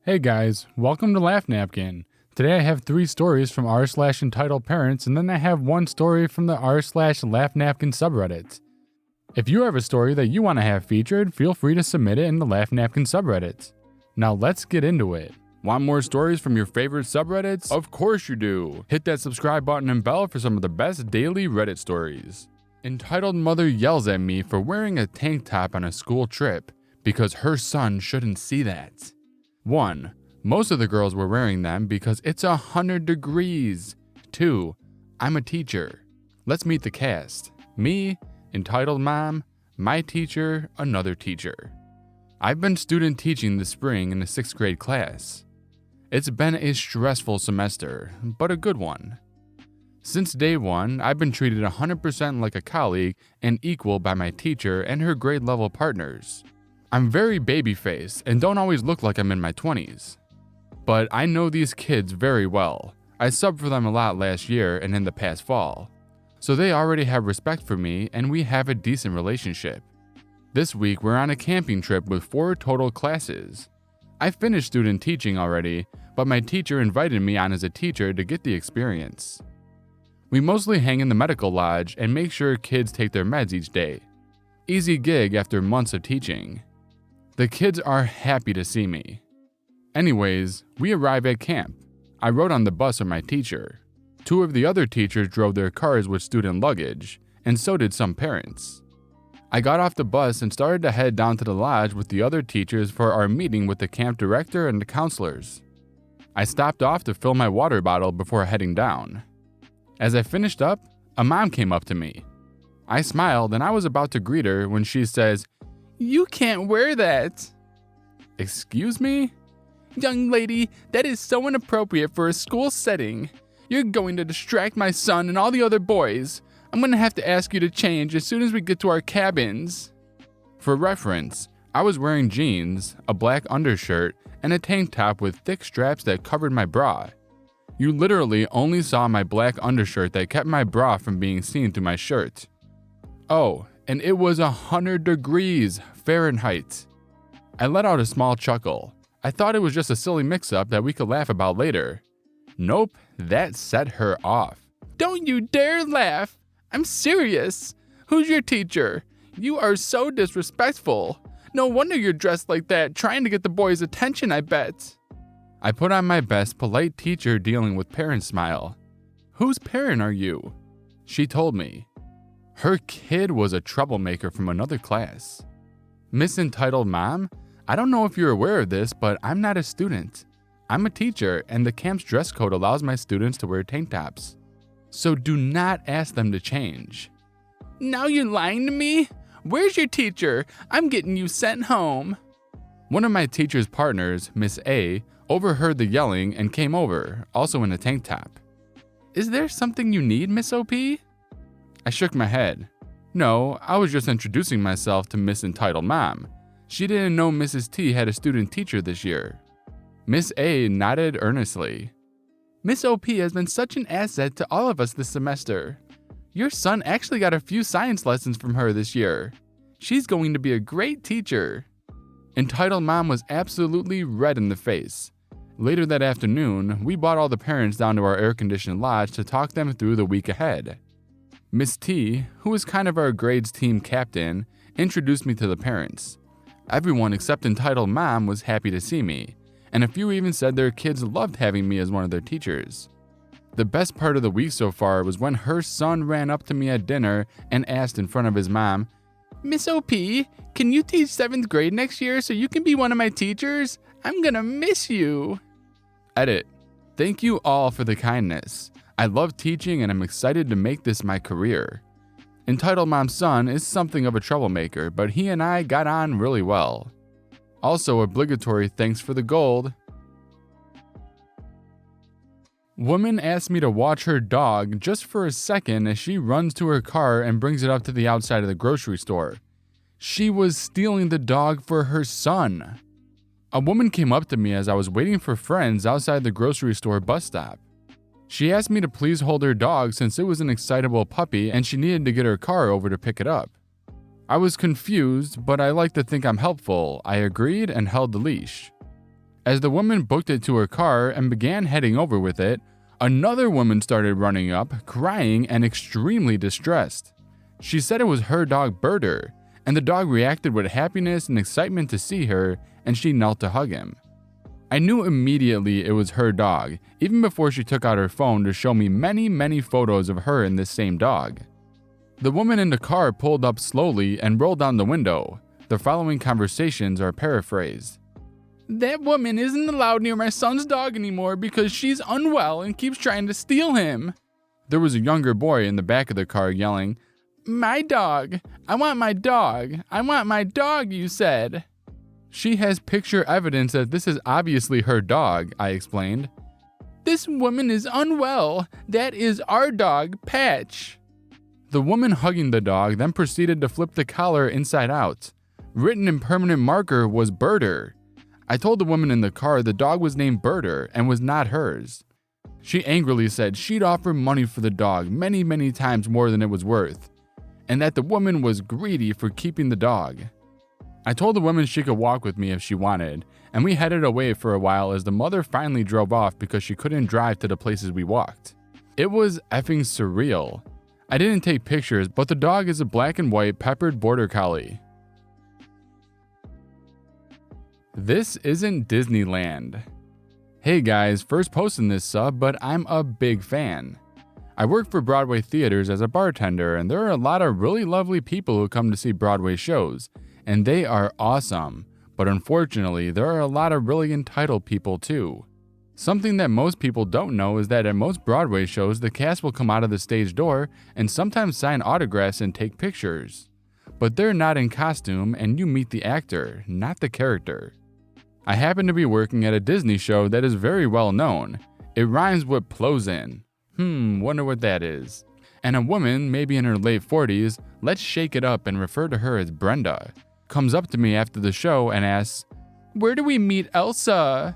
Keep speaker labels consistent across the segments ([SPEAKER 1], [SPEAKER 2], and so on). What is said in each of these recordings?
[SPEAKER 1] Hey guys, welcome to LaughNapkin. Today I have 3 stories from r/EntitledParents, and then I have 1 story from the r/LaughNapkin subreddit. If you have a story that you want to have featured, feel free to submit it in the LaughNapkin subreddit. Now let's get into it. Want more stories from your favorite subreddits? Of course you do! Hit that subscribe button and bell for some of the best daily Reddit stories. Entitled mother yells at me for wearing a tank top on a school trip because her son shouldn't see that. 1. Most of the girls were wearing them because it's 100 degrees. 2. I'm a teacher. Let's meet the cast. Me, entitled mom, my teacher, another teacher. I've been student teaching this spring in a 6th grade class. It's been a stressful semester, but a good one. Since day 1, I've been treated 100% like a colleague and equal by my teacher and her grade level partners. I'm very baby-faced and don't always look like I'm in my 20s. But I know these kids very well. I subbed for them a lot last year and in the past fall. So they already have respect for me and we have a decent relationship. This week we're on a camping trip with 4 total classes. I finished student teaching already, but my teacher invited me on as a teacher to get the experience. We mostly hang in the medical lodge and make sure kids take their meds each day. Easy gig after months of teaching. The kids are happy to see me. Anyways, we arrive at camp. I rode on the bus with my teacher. 2 of the other teachers drove their cars with student luggage, and so did some parents. I got off the bus and started to head down to the lodge with the other teachers for our meeting with the camp director and the counselors. I stopped off to fill my water bottle before heading down. As I finished up, a mom came up to me. I smiled and I was about to greet her when she says, "You can't wear that." Excuse me? "Young lady, that is so inappropriate for a school setting. You're going to distract my son and all the other boys. I'm going to have to ask you to change as soon as we get to our cabins." For reference, I was wearing jeans, a black undershirt, and a tank top with thick straps that covered my bra. You literally only saw my black undershirt that kept my bra from being seen through my shirt. Oh, and it was 100 degrees Fahrenheit. I let out a small chuckle. I thought it was just a silly mix-up that we could laugh about later. Nope, that set her off. "Don't you dare laugh! I'm serious! Who's your teacher? You are so disrespectful. No wonder you're dressed like that, trying to get the boys' attention, I bet." I put on my best polite teacher dealing with parents smile. "Whose parent are you?" She told me. Her kid was a troublemaker from another class. "Miss Entitled Mom, I don't know if you're aware of this, but I'm not a student. I'm a teacher, and the camp's dress code allows my students to wear tank tops. So do not ask them to change." "Now you're lying to me? Where's your teacher? I'm getting you sent home." One of my teacher's partners, Miss A, overheard the yelling and came over, also in a tank top. "Is there something you need, Miss OP?" I shook my head. No, I was just introducing myself to Miss Entitled Mom. She didn't know Mrs. T had a student teacher this year. Miss A nodded earnestly. "Miss OP has been such an asset to all of us this semester. Your son actually got a few science lessons from her this year. She's going to be a great teacher." Entitled Mom was absolutely red in the face. Later that afternoon, we brought all the parents down to our air-conditioned lodge to talk them through the week ahead. Miss T, who was kind of our grades team captain, introduced me to the parents. Everyone except Entitled Mom was happy to see me, and a few even said their kids loved having me as one of their teachers. The best part of the week so far was when her son ran up to me at dinner and asked in front of his mom, "Miss OP, can you teach 7th grade next year so you can be one of my teachers? I'm gonna miss you." Edit. Thank you all for the kindness. I love teaching and I'm excited to make this my career. Entitled Mom's son is something of a troublemaker, but he and I got on really well. Also obligatory thanks for the gold. Woman asked me to watch her dog just for a second as she runs to her car and brings it up to the outside of the grocery store. She was stealing the dog for her son. A woman came up to me as I was waiting for friends outside the grocery store bus stop. She asked me to please hold her dog since it was an excitable puppy and she needed to get her car over to pick it up. I was confused, but I like to think I'm helpful. I agreed and held the leash. As the woman booked it to her car and began heading over with it, another woman started running up, crying and extremely distressed. She said it was her dog Birder, and the dog reacted with happiness and excitement to see her, and she knelt to hug him. I knew immediately it was her dog, even before she took out her phone to show me many photos of her and this same dog. The woman in the car pulled up slowly and rolled down the window. The following conversations are paraphrased. "That woman isn't allowed near my son's dog anymore because she's unwell and keeps trying to steal him." There was a younger boy in the back of the car yelling, "My dog! I want my dog! I want my dog, you said!" "She has picture evidence that this is obviously her dog," I explained. "This woman is unwell. That is our dog, Patch." The woman hugging the dog then proceeded to flip the collar inside out. Written in permanent marker was Birder. I told the woman in the car the dog was named Birder and was not hers. She angrily said she'd offer money for the dog many times more than it was worth, and that the woman was greedy for keeping the dog. I told the woman she could walk with me if she wanted, and we headed away for a while as the mother finally drove off because she couldn't drive to the places we walked. It was effing surreal. I didn't take pictures, but the dog is a black and white peppered border collie. This isn't Disneyland. Hey guys, first posting this sub, but I'm a big fan. I work for Broadway theaters as a bartender, and there are a lot of really lovely people who come to see Broadway shows, and they are awesome, but unfortunately, there are a lot of really entitled people too. Something that most people don't know is that at most Broadway shows, the cast will come out of the stage door and sometimes sign autographs and take pictures. But they're not in costume, and you meet the actor, not the character. I happen to be working at a Disney show that is very well known. It rhymes with Plozin. Wonder what that is. And a woman, maybe in her late 40s, let's shake it up and refer to her as Brenda, comes up to me after the show and asks, "Where do we meet Elsa?"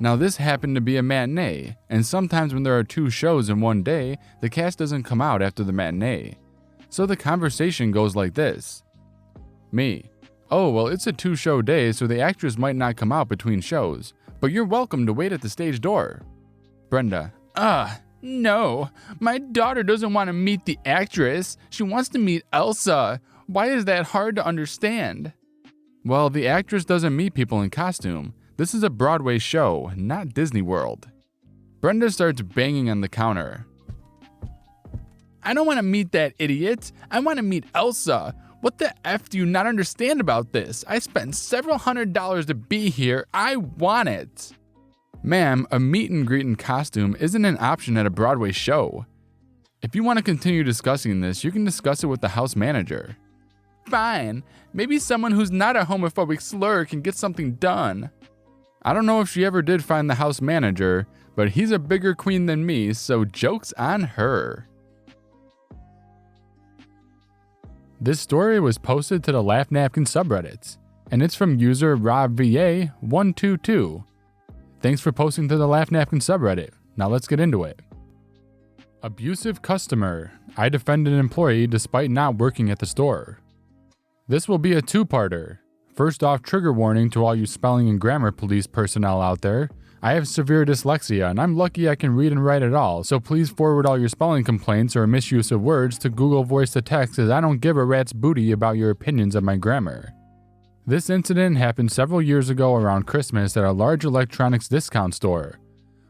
[SPEAKER 1] Now this happened to be a matinee, and sometimes when there are two shows in one day, the cast doesn't come out after the matinee. So the conversation goes like this. Me, "Oh, well, it's a 2-show day, so the actress might not come out between shows, but you're welcome to wait at the stage door." Brenda, "No, my daughter doesn't want to meet the actress. She wants to meet Elsa. Why is that hard to understand?" Well, the actress doesn't meet people in costume. This is a Broadway show, not Disney World. Brenda starts banging on the counter. "I don't want to meet that idiot. I want to meet Elsa. What the F do you not understand about this? I spent several $100s to be here. I want it." Ma'am, a meet and greet in costume isn't an option at a Broadway show. If you want to continue discussing this, you can discuss it with the house manager. Fine, maybe someone who's not a homophobic slur can get something done. I don't know if she ever did find the house manager, but he's a bigger queen than me, so joke's on her. This story was posted to the LaughNapkin subreddit, and it's from user RobVA122. Thanks for posting to the LaughNapkin subreddit. Now let's get into it. Abusive customer. I defend an employee despite not working at the store. This will be a two-parter. First off, trigger warning to all you spelling and grammar police personnel out there. I have severe dyslexia, and I'm lucky I can read and write at all, so please forward all your spelling complaints or misuse of words to Google Voice to Text, as I don't give a rat's booty about your opinions of my grammar. This incident happened several years ago around Christmas at a large electronics discount store.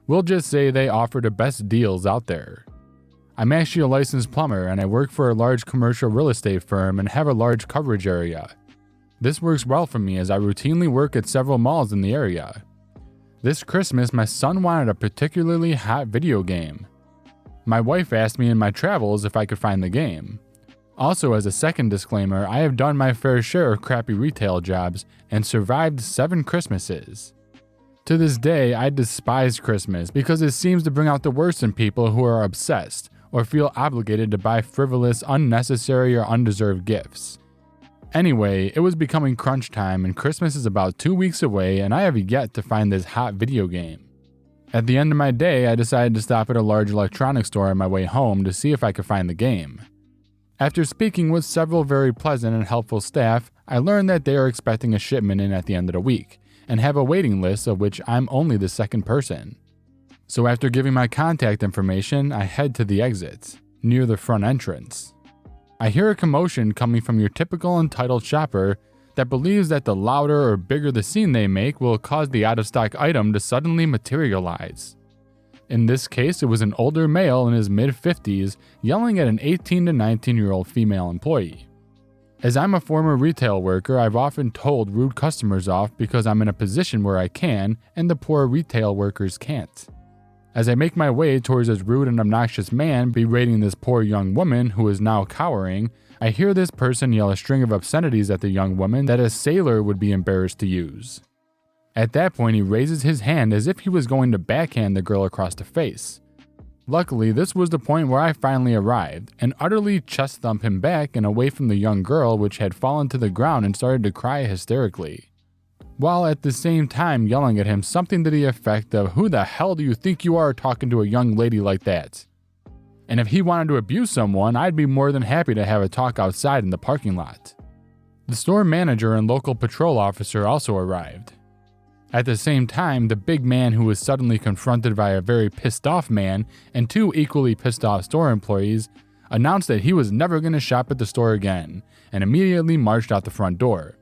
[SPEAKER 1] We'll just say they offer the best deals out there. I'm actually a licensed plumber, and I work for a large commercial real estate firm and have a large coverage area. This works well for me as I routinely work at several malls in the area. This Christmas, my son wanted a particularly hot video game. My wife asked me in my travels if I could find the game. Also, as a second disclaimer, I have done my fair share of crappy retail jobs and survived 7 Christmases. To this day, I despise Christmas because it seems to bring out the worst in people who are obsessed or feel obligated to buy frivolous, unnecessary, or undeserved gifts. Anyway, it was becoming crunch time and Christmas is about 2 weeks away and I have yet to find this hot video game. At the end of my day, I decided to stop at a large electronics store on my way home to see if I could find the game. After speaking with several very pleasant and helpful staff, I learned that they are expecting a shipment in at the end of the week, and have a waiting list of which I'm only the second person. So after giving my contact information, I head to the exit, near the front entrance. I hear a commotion coming from your typical entitled shopper that believes that the louder or bigger the scene they make will cause the out-of-stock item to suddenly materialize. In this case, it was an older male in his mid-50s yelling at an 18 to 19-year-old female employee. As I'm a former retail worker, I've often told rude customers off because I'm in a position where I can and the poor retail workers can't. As I make my way towards this rude and obnoxious man berating this poor young woman who is now cowering, I hear this person yell a string of obscenities at the young woman that a sailor would be embarrassed to use. At that point, he raises his hand as if he was going to backhand the girl across the face. Luckily, this was the point where I finally arrived and utterly chest thump him back and away from the young girl, which had fallen to the ground and started to cry hysterically, while at the same time yelling at him something to the effect of, "Who the hell do you think you are talking to a young lady like that?" And if he wanted to abuse someone, I'd be more than happy to have a talk outside in the parking lot. The store manager and local patrol officer also arrived. At the same time, the big man who was suddenly confronted by a very pissed off man and two equally pissed off store employees announced that he was never going to shop at the store again and immediately marched out the front door.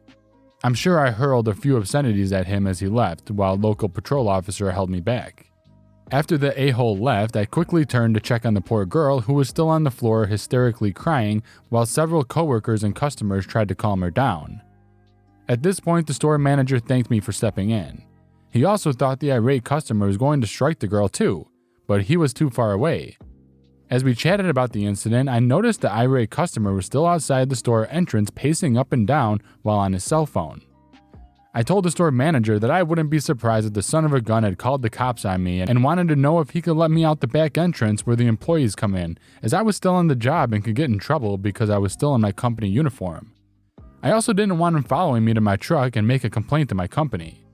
[SPEAKER 1] I'm sure I hurled a few obscenities at him as he left, while local patrol officer held me back. After the a-hole left, I quickly turned to check on the poor girl who was still on the floor hysterically crying while several coworkers and customers tried to calm her down. At this point, the store manager thanked me for stepping in. He also thought the irate customer was going to strike the girl too, but he was too far away. As we chatted about the incident, I noticed the irate customer was still outside the store entrance pacing up and down while on his cell phone. I told the store manager that I wouldn't be surprised if the son of a gun had called the cops on me and wanted to know if he could let me out the back entrance where the employees come in, as I was still on the job and could get in trouble because I was still in my company uniform. I also didn't want him following me to my truck and make a complaint to my company.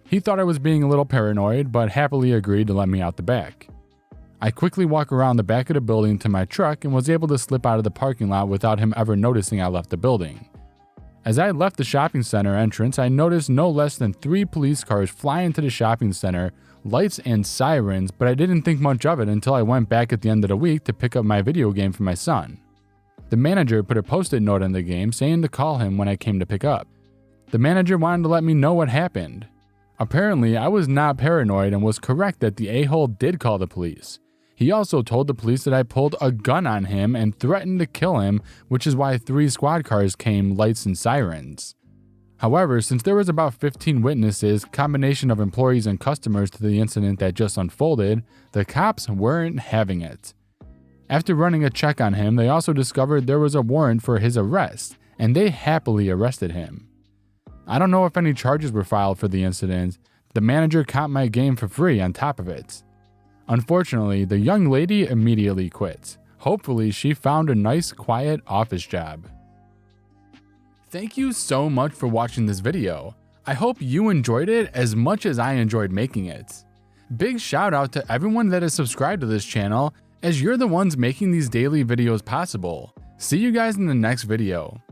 [SPEAKER 1] He thought I was being a little paranoid, but happily agreed to let me out the back. I quickly walked around the back of the building to my truck and was able to slip out of the parking lot without him ever noticing I left the building. As I left the shopping center entrance, I noticed no less than 3 police cars fly into the shopping center, lights and sirens, but I didn't think much of it until I went back at the end of the week to pick up my video game for my son. The manager put a post-it note in the game saying to call him when I came to pick up. The manager wanted to let me know what happened. Apparently, I was not paranoid and was correct that the a-hole did call the police. He also told the police that I pulled a gun on him and threatened to kill him, which is why 3 squad cars came, lights and sirens. However, since there was about 15 witnesses, combination of employees and customers to the incident that just unfolded, the cops weren't having it. After running a check on him, they also discovered there was a warrant for his arrest, and they happily arrested him. I don't know if any charges were filed for the incident. The manager comped my game for free on top of it. Unfortunately, the young lady immediately quit. Hopefully, she found a nice, quiet office job. Thank you so much for watching this video. I hope you enjoyed it as much as I enjoyed making it. Big shout out to everyone that is subscribed to this channel, as you're the ones making these daily videos possible. See you guys in the next video.